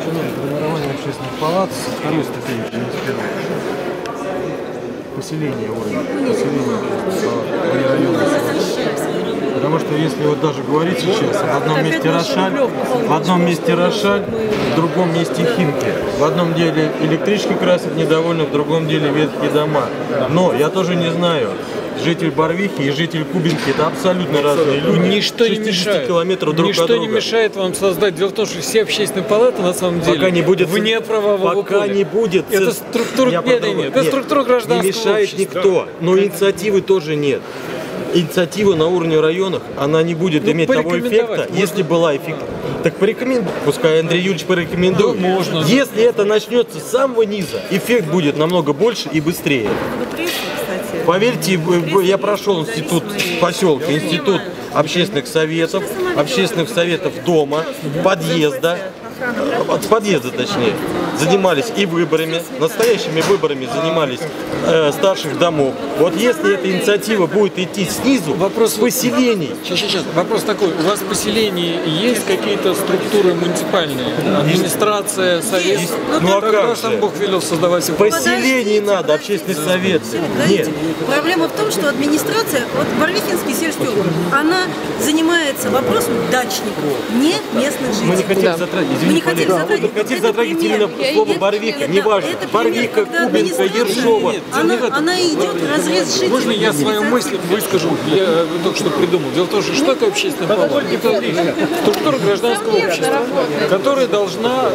Начинаем формирование общественных палат со второй ступени, не с первой. Поселение уровня, поселение общественных палат, районных. Потому что если вот даже говорить сейчас, в одном месте Рошаль, в другом месте Химки. В одном деле электрички красят недовольны, в другом деле ветхие дома. Но я тоже не знаю. Житель Барвихи и житель Кубинки — это абсолютно разные люди. Ничто не мешает. Километров друг Ничто от друга. не мешает вам создать. Дело в том, что все общественные палаты на самом деле пока не будет, вне правового пока поля. не будет. Это структура, это структура гражданского не мешает общества. никто, но инициативы тоже нет. Инициатива на уровне районов, она не будет иметь того эффекта, если была эффективна. Так порекомендуй, пускай Андрей Юрьевич порекомендует. Да, можно. Если это начнется с самого низа, эффект будет намного больше и быстрее. Поверьте, я прошел институт поселка, институт общественных советов дома, подъезда, от подъезда точнее, занимались и выборами, настоящими выборами занимались старших домов. Вот если эта инициатива будет идти снизу, вопрос поселений. Сейчас. Вопрос такой. У вас в поселении есть какие-то структуры муниципальные? Администрация, совет? Ну а Когда как же там же? Бог велел создавать? В поселении надо, общественный совет. Нет. Проблема в том, что администрация, вот Барвихинский сельский округ, она занимается вопросом дачников, не местных жителей. Мы не хотим затрагивать, Мы не хотим затрагивать. Мы хотим Это затрагивать пример. именно слово Барвиха, неважно. Это Барвиха, пример, когда Кубинка, администрация, Ершова. она идет в разрез жителей. Можно я свою мысль выскажу? Я только что придумал. Дело в том, что такое общественная палата? Это структура гражданского общества, которая должна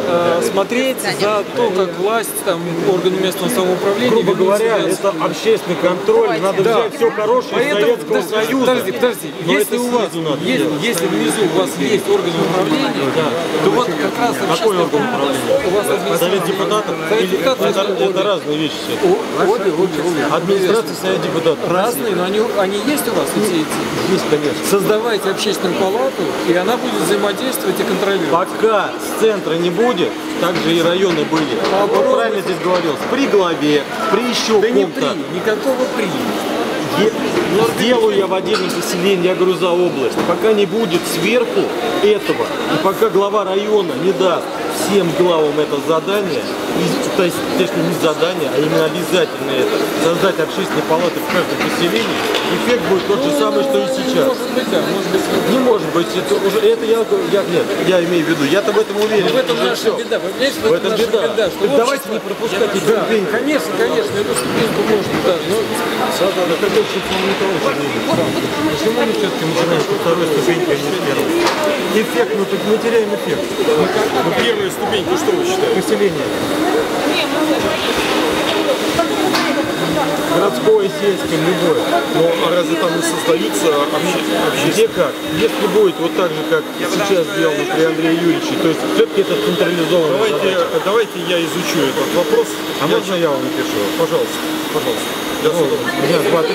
смотреть за то, как власть, там, органы местного самоуправления... Грубо говоря, это общественный контроль, надо взять все хорошее из Советского Союза. Подожди, если у вас, если внизу у вас есть органы управления, то вот как раз... Какой орган управления? Совет депутатов? Это разные вещи. Обе. Администрация, совет депутатов. Разные, но они есть у вас, эти? Есть, конечно. Создавайте общественную палату, и она будет взаимодействовать и контролировать. Пока с центра не будет, также и районы были. Вот правильно здесь говорилось, при главе, при еще Да не ком-то. никакого при. Сделаю я в отдельном поселении, я говорю, за область. Пока не будет сверху этого, и пока глава района не даст всем главам это задание, то есть, точнее, не задание, а именно обязательно это, создать общественные палаты в каждом поселении, эффект будет тот же самый, что и сейчас. Может быть, да, может быть. Не может быть, это уже, это я имею в виду, я-то в этом уверен. В этом наша беда, вы понимаете, В этом наша беда. что Так давайте не пропускать эти ступеньки. Конечно, эту ступеньку можно, да. Но... Почему мы все-таки начинаем со второй ступеньки, а не с первой? Эффект, ну так мы теряем эффект. Ну, первая ступенька, что вы считаете? Поселение. Городское, сельское, любое. Ну, а разве там не создаются общественные? Где как? Если будет вот так же, как сейчас сделано при Андрея Юрьевиче, то есть все-таки это централизованно. Давайте я изучу этот вопрос. А можно я вам напишу? Пожалуйста. Меня 2-3.